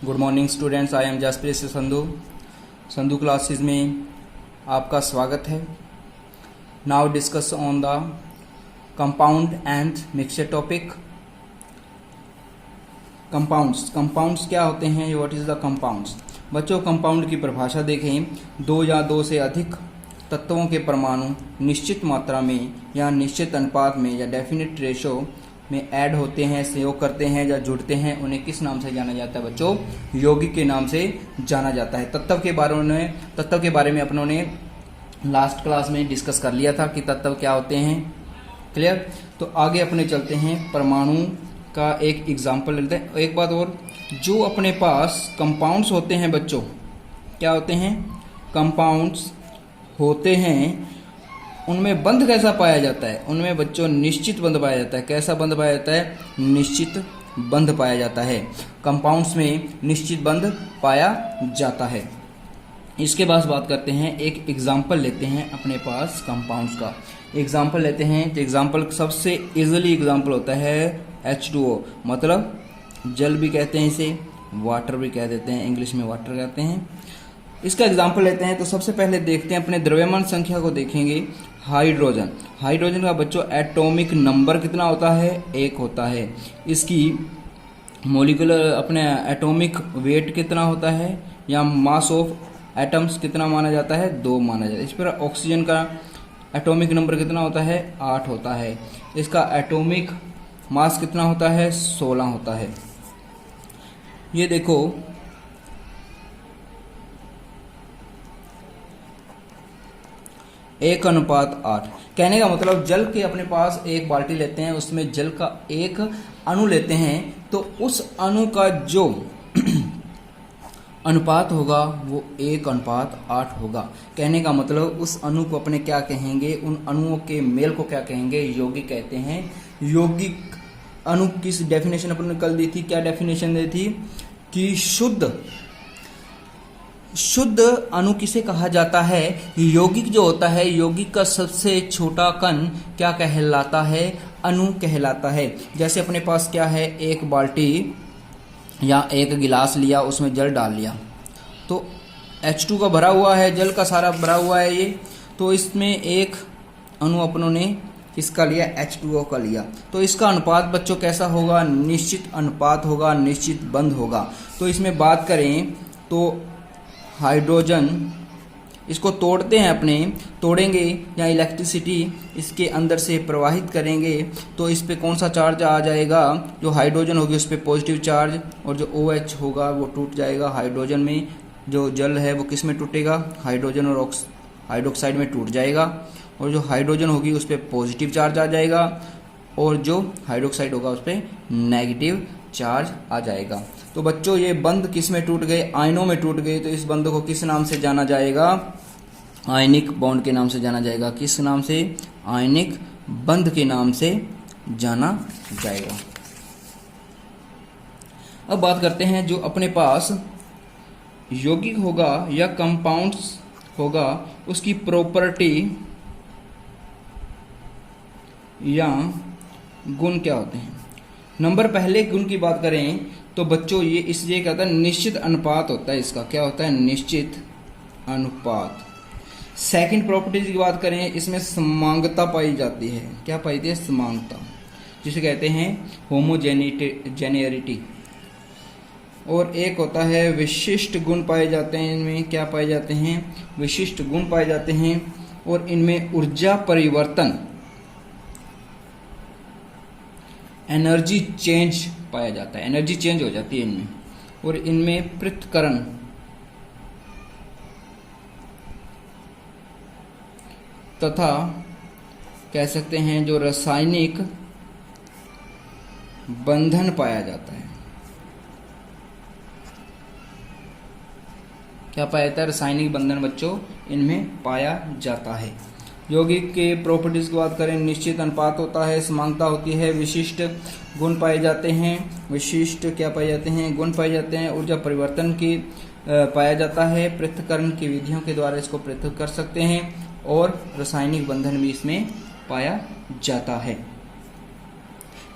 Good morning students, I am Jaspreet Sandhu classes में आपका स्वागत है। Now discuss on the compound and mixture topic. Compounds क्या होते हैं? What is the compounds? बच्चों, कंपाउंड की परिभाषा देखें। दो या दो से अधिक तत्वों के परमाणु निश्चित मात्रा में या निश्चित अनुपात में या डेफिनेट रेशो में ऐड होते हैं, सहयोग करते हैं या जुड़ते हैं, उन्हें किस नाम से जाना जाता है बच्चों? यौगिक के नाम से जाना जाता है। तत्व के बारे में अपनों ने लास्ट क्लास में डिस्कस कर लिया था कि तत्व क्या होते हैं। क्लियर? तो आगे अपने चलते हैं, परमाणु का एक एग्जाम्पल लेते हैं। एक बात और, जो अपने पास कंपाउंड्स होते हैं बच्चों, क्या होते हैं? कंपाउंड्स होते हैं, उनमें बंध कैसा पाया जाता है? उनमें बच्चों निश्चित बंध पाया जाता है। कैसा बंध पाया जाता है? निश्चित बंध पाया जाता है। कंपाउंड्स में निश्चित बंध पाया जाता है। इसके बाद बात करते हैं, एक एग्जाम्पल लेते हैं अपने पास कंपाउंड्स का। एग्जाम्पल लेते हैं तो एग्जाम्पल सबसे इजीली एग्जाम्पल होता है H2O, मतलब जल भी कहते हैं इसे, वाटर भी कह देते हैं, इंग्लिश में वाटर कहते हैं। इसका एग्जाम्पल लेते हैं तो सबसे पहले देखते हैं, अपने द्रव्यमान संख्या को देखेंगे। हाइड्रोजन का बच्चों एटॉमिक नंबर कितना होता है? 1 होता है। इसकी मोलिकुलर अपने एटॉमिक वेट कितना होता है या मास ऑफ एटम्स कितना माना जाता है? 2 माना जाता है। इस पर ऑक्सीजन का एटॉमिक नंबर कितना होता है? 8 होता है। इसका एटॉमिक मास कितना होता है? 16 होता है। ये देखो, 1:8। कहने का मतलब, जल के अपने पास एक बाल्टी लेते हैं, उसमें जल का एक अणु लेते हैं, तो उस अणु का जो अनुपात होगा वो 1:8 होगा। कहने का मतलब उस अणु को अपने क्या कहेंगे? उन अणुओं के मेल को क्या कहेंगे? यौगिक कहते हैं। यौगिक अणु की डेफिनेशन अपन ने कल दी थी। क्या डेफिनेशन दी थी? कि शुद्ध अणु किसे कहा जाता है? यौगिक जो होता है, यौगिक का सबसे छोटा कण क्या कहलाता है? अणु कहलाता है। जैसे अपने पास क्या है, एक बाल्टी या एक गिलास लिया, उसमें जल डाल लिया, तो H2 का भरा हुआ है, जल का सारा भरा हुआ है ये, तो इसमें एक अणु अपनों ने इसका लिया, H2O का लिया, तो इसका अनुपात बच्चों कैसा होगा? निश्चित अनुपात होगा, निश्चित बंध होगा। तो इसमें बात करें तो हाइड्रोजन, इसको तोड़ते हैं, तोड़ेंगे या इलेक्ट्रिसिटी इसके अंदर से प्रवाहित करेंगे, तो इस पे कौन सा चार्ज आ जाएगा? जो हाइड्रोजन होगी उस पे पॉजिटिव चार्ज, और जो OH होगा वो टूट जाएगा। हाइड्रोजन में जो जल है वो किस में टूटेगा? हाइड्रोजन और हाइड्रोक्साइड में टूट जाएगा, और जो हाइड्रोजन होगी उस पर पॉजिटिव चार्ज आ जाएगा, और जो हाइड्रोक्साइड होगा उस पर नेगेटिव चार्ज आ जाएगा। तो बच्चों, ये बंध किस में टूट गए? आयनों में टूट गए। तो इस बंध को किस नाम से जाना जाएगा? आयनिक बॉन्ड के नाम से जाना जाएगा। किस नाम से? आयनिक बंध के नाम से जाना जाएगा। अब बात करते हैं, जो अपने पास यौगिक होगा या कंपाउंड्स होगा, उसकी प्रॉपर्टी या गुण क्या होते हैं? नंबर पहले गुण की बात करें तो बच्चों, ये इसलिए कहता है निश्चित अनुपात होता है। इसका क्या होता है? निश्चित अनुपात। सेकंड प्रॉपर्टीज की बात करें, इसमें समांगता पाई जाती है। क्या पाई जाती है? समांगता, जिसे कहते हैं होमोजेनिटी। और एक होता है विशिष्ट गुण पाए जाते हैं। इनमें क्या पाए जाते हैं? विशिष्ट गुण पाए जाते हैं। और इनमें ऊर्जा परिवर्तन, एनर्जी चेंज पाया जाता है। एनर्जी चेंज हो जाती है इनमें। और इनमें पृथक्करण तथा कह सकते हैं जो रासायनिक बंधन पाया जाता है। क्या पाया जाता है? रासायनिक बंधन बच्चों इनमें पाया जाता है। यौगिक के प्रॉपर्टीज की बात करें, निश्चित अनुपात होता है, समांगता होती है, विशिष्ट गुण पाए जाते हैं। विशिष्ट क्या पाए जाते हैं? गुण पाए जाते हैं। ऊर्जा परिवर्तन की पाया जाता है। पृथक्करण की विधियों के द्वारा इसको पृथक कर सकते हैं, और रासायनिक बंधन भी इसमें पाया जाता है।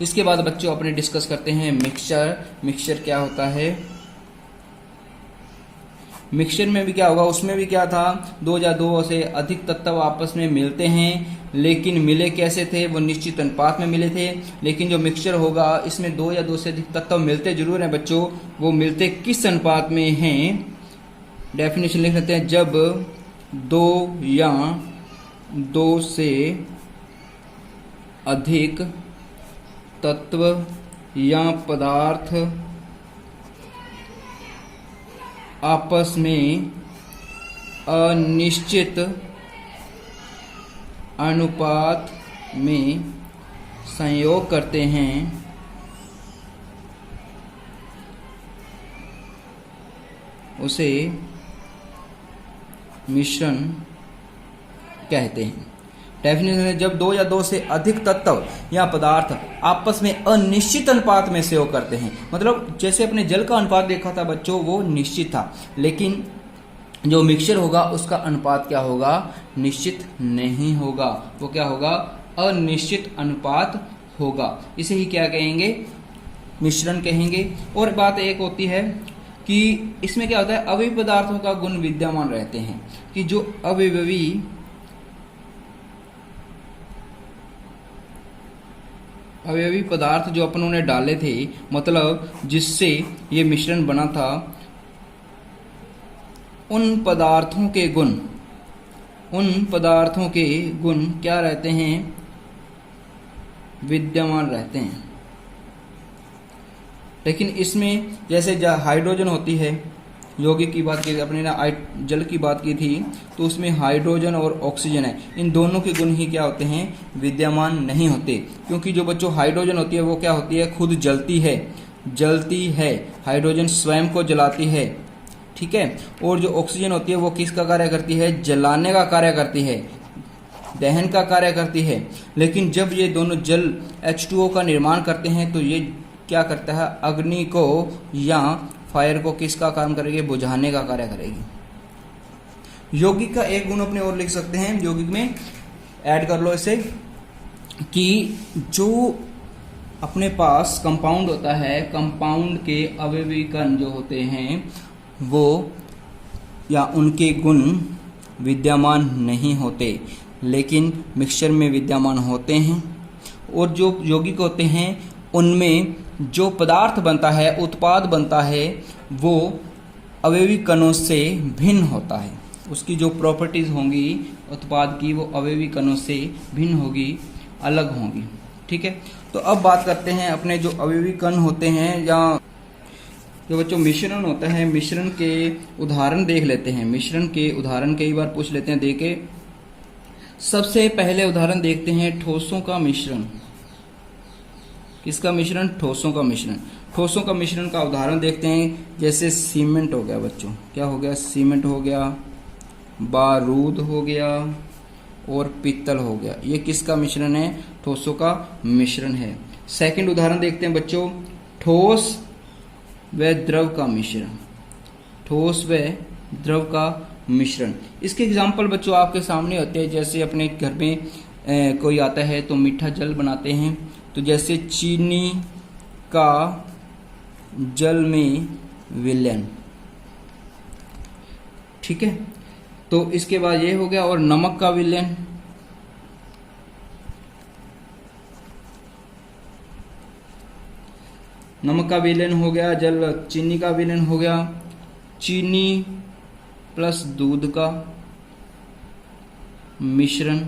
इसके बाद बच्चों अपने डिस्कस करते हैं मिक्सचर। मिक्सचर क्या होता है? मिक्सचर में भी क्या होगा, उसमें भी क्या था, 2 या 2 से अधिक तत्व आपस में मिलते हैं, लेकिन मिले कैसे थे, वो निश्चित अनुपात में मिले थे। लेकिन जो मिक्सचर होगा इसमें 2 या 2 से अधिक तत्व मिलते जरूर हैं बच्चों, वो मिलते किस अनुपात में हैं, डेफिनेशन लिख लेते हैं। जब 2 या 2 से अधिक तत्व या पदार्थ आपस में अनिश्चित अनुपात में संयोग करते हैं, उसे मिश्रण कहते हैं। डेफिनेशन है, जब 2 या 2 से अधिक तत्व या पदार्थ आपस में अनिश्चित अनुपात में संयोग करते हैं, मतलब जैसे अपने जल का अनुपात देखा था बच्चों, वो निश्चित था, लेकिन जो मिक्सचर होगा उसका अनुपात क्या होगा, निश्चित नहीं होगा, वो क्या होगा, अनिश्चित अनुपात होगा। इसे ही क्या कहेंगे, मिश्रण कहेंगे। और बात एक होती है कि इसमें क्या होता है, अवयवी पदार्थों का गुण विद्यमान रहते हैं, कि जो अवयवी पदार्थ जो अपन ने डाले थे, मतलब जिससे ये मिश्रण बना था, उन पदार्थों के गुण क्या रहते हैं, विद्यमान रहते हैं। लेकिन इसमें जैसे हाइड्रोजन होती है, यौगिक की बात की, अपने ने जल की बात की थी, तो उसमें हाइड्रोजन और ऑक्सीजन है, इन दोनों के गुण ही क्या होते हैं, विद्यमान नहीं होते। क्योंकि जो बच्चों हाइड्रोजन होती है वो क्या होती है, खुद जलती है, हाइड्रोजन स्वयं को जलाती है, ठीक है। और जो ऑक्सीजन होती है वो किसका कार्य करती है, जलाने का कार्य करती है, दहन का कार्य करती है। लेकिन जब ये दोनों जल H2O का निर्माण करते हैं तो ये क्या करता है, अग्नि को या फायर को किसका काम करेगी, बुझाने का कार्य करेगी। यौगिक का एक गुण अपने और लिख सकते हैं, यौगिक में ऐड कर लो इसे, कि जो अपने पास कंपाउंड होता है, कंपाउंड के अवयवी कण जो होते हैं वो या उनके गुण विद्यमान नहीं होते, लेकिन मिक्सचर में विद्यमान होते हैं। और जो यौगिक होते हैं उनमें जो पदार्थ बनता है, उत्पाद बनता है, वो अवयवी कणों से भिन्न होता है। उसकी जो प्रॉपर्टीज होंगी उत्पाद की, वो अवयवी कणों से भिन्न होगी, अलग होंगी, ठीक है। तो अब बात करते हैं अपने जो अवयवी कण होते हैं या जो बच्चों मिश्रण होता है, मिश्रण के उदाहरण देख लेते हैं। मिश्रण के उदाहरण कई बार पूछ लेते हैं, देखे। सबसे पहले उदाहरण देखते हैं ठोसों का मिश्रण। किसका मिश्रण, ठोसों का मिश्रण। ठोसों का मिश्रण का उदाहरण देखते हैं, जैसे सीमेंट हो गया बच्चों, क्या हो गया, सीमेंट हो गया, बारूद हो गया और पीतल हो गया। ये किसका मिश्रण है, ठोसों का मिश्रण है। सेकंड उदाहरण देखते हैं बच्चों, ठोस व द्रव का मिश्रण। ठोस व द्रव का मिश्रण, इसके एग्जाम्पल बच्चों आपके सामने होते हैं। जैसे अपने घर में कोई आता है तो मीठा जल बनाते हैं, तो जैसे चीनी का जल में विलयन, ठीक है। तो इसके बाद ये हो गया, और नमक का विलयन, नमक का विलयन हो गया, जल चीनी का विलयन हो गया, चीनी प्लस दूध का मिश्रण,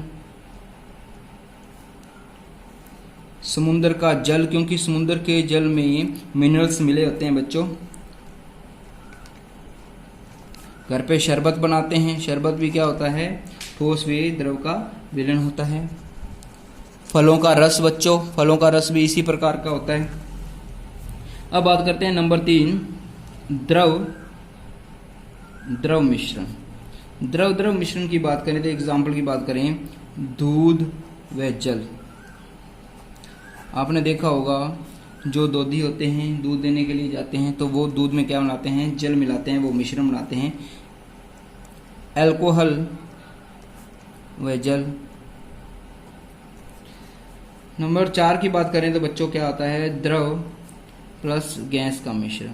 समुद्र का जल, क्योंकि समुद्र के जल में मिनरल्स मिले होते हैं बच्चों। घर पे शरबत बनाते हैं, शरबत भी क्या होता है, ठोस व द्रव का विलयन होता है। फलों का रस बच्चों, फलों का रस भी इसी प्रकार का होता है। अब बात करते हैं नंबर 3, द्रव मिश्रण। द्रव मिश्रण की बात करें तो एग्जाम्पल की बात करें, दूध व जल। आपने देखा होगा जो दूधी होते हैं, दूध देने के लिए जाते हैं तो वो दूध में क्या बनाते हैं, जल मिलाते हैं, वो मिश्रण बनाते हैं, अल्कोहल व जल। नंबर 4 की बात करें तो बच्चों क्या आता है, द्रव प्लस गैस का मिश्रण,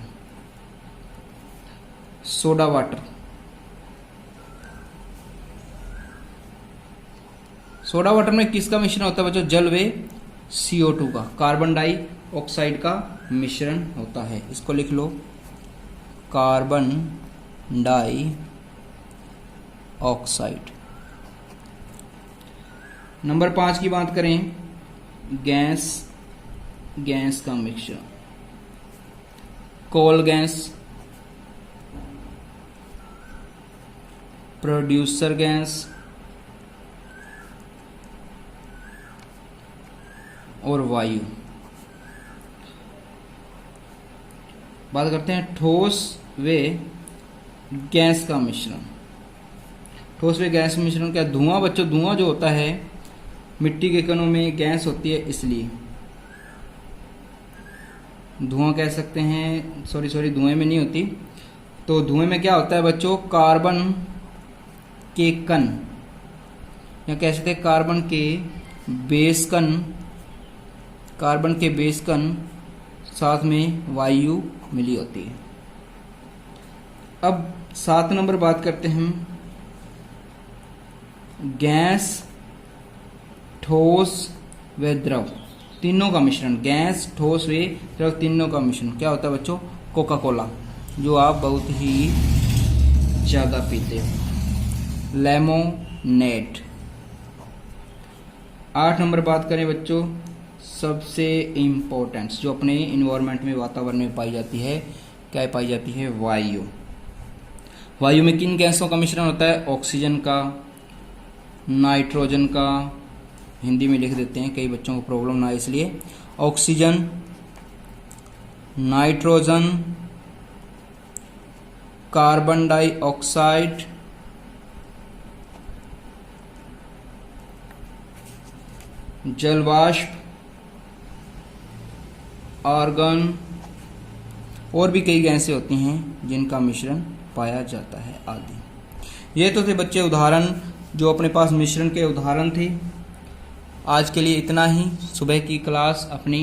सोडा वाटर। सोडा वाटर में किसका मिश्रण होता है बच्चों? जल व CO2 का, कार्बन डाइऑक्साइड का मिश्रण होता है। इसको लिख लो, कार्बन डाइऑक्साइड। नंबर 5 की बात करें, गैस का मिश्रण, कोल गैस, प्रोड्यूसर गैस और वायु। बात करते हैं ठोस व गैस का मिश्रण। ठोस व गैस मिश्रण क्या? धुआं बच्चों, धुआं जो होता है मिट्टी के कणों में गैस होती है, इसलिए धुआं कह सकते हैं। सॉरी धुएं में नहीं होती। तो धुएं में क्या होता है बच्चों? कार्बन के कण, या कह सकते हैं कार्बन के बेस कण साथ में वायु मिली होती है। अब 7 नंबर बात करते हैं हम, गैस, ठोस व द्रव तीनों का मिश्रण। गैस, ठोस व द्रव तीनों का मिश्रण क्या होता है बच्चों? कोका कोला, जो आप बहुत ही ज़्यादा पीते हो, लेमोनेड। 8 नंबर बात करें बच्चों, सबसे इम्पोर्टेंट जो अपने इन्वायरमेंट में, वातावरण में पाई जाती है, क्या पाई जाती है? वायु। वायु में किन गैसों का मिश्रण होता है? ऑक्सीजन का, नाइट्रोजन का, हिंदी में लिख देते हैं कई बच्चों को प्रॉब्लम ना, इसलिए ऑक्सीजन, नाइट्रोजन, कार्बन डाइऑक्साइड, जलवाष्प, आर्गन और भी कई गैसें होती हैं जिनका मिश्रण पाया जाता है आदि। ये तो थे बच्चे उदाहरण, जो अपने पास मिश्रण के उदाहरण थे। आज के लिए इतना ही। सुबह की क्लास अपनी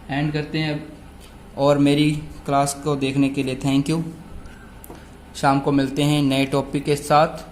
एंड करते हैं अब, और मेरी क्लास को देखने के लिए थैंक यू। शाम को मिलते हैं नए टॉपिक के साथ।